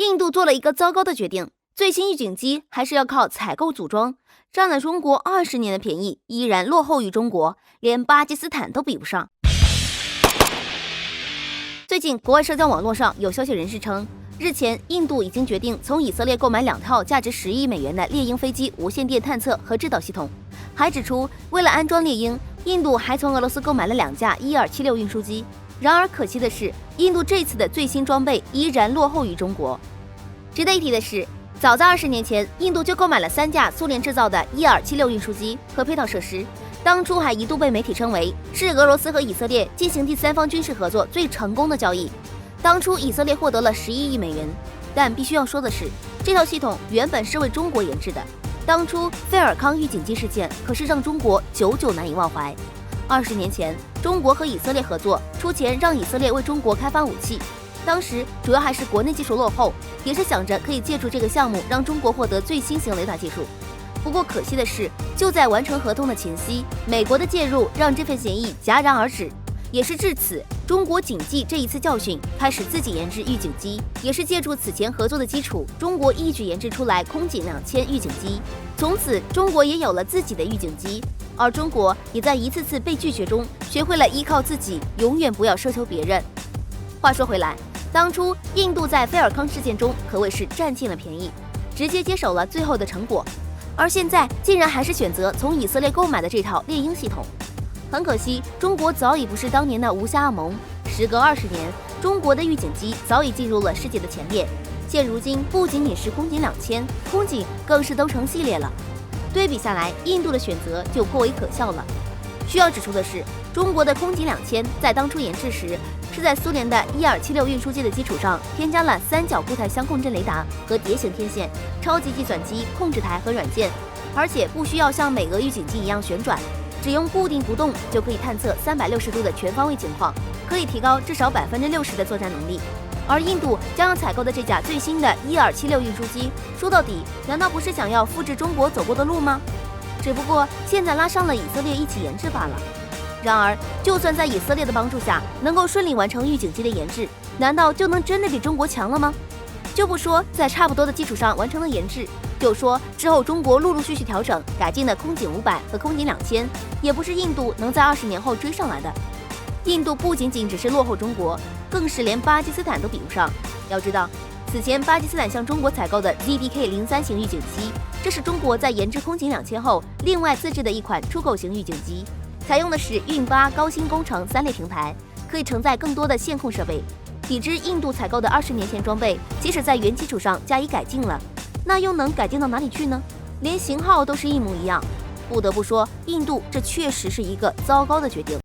印度做了一个糟糕的决定，最新预警机还是要靠采购组装，占了中国20年的便宜，依然落后于中国，连巴基斯坦都比不上。最近，国外社交网络上有消息人士称，日前印度已经决定从以色列购买2套价值10亿美元的猎鹰飞机无线电探测和制导系统，还指出为了安装猎鹰，印度还从俄罗斯购买了2架伊尔76运输机。然而可惜的是，印度这次的最新装备依然落后于中国。值得一提的是，早在20年前，印度就购买了3架苏联制造的伊尔76运输机和配套设施，当初还一度被媒体称为是俄罗斯和以色列进行第三方军事合作最成功的交易。当初以色列获得了11亿美元，但必须要说的是，这套系统原本是为中国研制的。当初菲尔康预警机事件可是让中国久久难以忘怀。20年前，中国和以色列合作，出钱让以色列为中国开发武器。当时主要还是国内技术落后，也是想着可以借助这个项目让中国获得最新型雷达技术。不过可惜的是，就在完成合同的前夕，美国的介入让这份协议戛然而止。也是至此，中国谨记这一次教训，开始自己研制预警机，也是借助此前合作的基础，中国一举研制出来空警2000预警机。从此，中国也有了自己的预警机，而中国也在一次次被拒绝中学会了依靠自己，永远不要奢求别人。话说回来，当初印度在菲尔康事件中可谓是占尽了便宜，直接接手了最后的成果，而现在竟然还是选择从以色列购买的这套猎鹰系统。很可惜，中国早已不是当年的无暇阿蒙。时隔20年，中国的预警机早已进入了世界的前列。现如今，不仅仅是空警2000，空警更是都成系列了。对比下来，印度的选择就颇为可笑了。需要指出的是，中国的空警2000在当初研制时，是在苏联的伊尔76运输机的基础上，添加了3角固态相控阵雷达和蝶形天线、超级计算机、控制台和软件，而且不需要像美俄预警机一样旋转。只用固定不动就可以探测360度的全方位情况，可以提高至少60%的作战能力。而印度将要采购的这架最新的伊尔76运输机，说到底，难道不是想要复制中国走过的路吗？只不过现在拉上了以色列一起研制罢了。然而，就算在以色列的帮助下，能够顺利完成预警机的研制，难道就能真的比中国强了吗？就不说在差不多的基础上完成了研制，就说之后中国陆陆续续调整改进的空警500和空警2000，也不是印度能在20年后追上来的。印度不仅仅只是落后中国，更是连巴基斯坦都比不上。要知道，此前巴基斯坦向中国采购的 ZDK-03 型预警机，这是中国在研制空警2000后另外自制的一款出口型预警机，采用的是运8高新工程3类平台，可以承载更多的线控设备。比之印度采购的20年前装备，即使在原基础上加以改进了，那又能改进到哪里去呢？连型号都是一模一样。不得不说，印度这确实是一个糟糕的决定。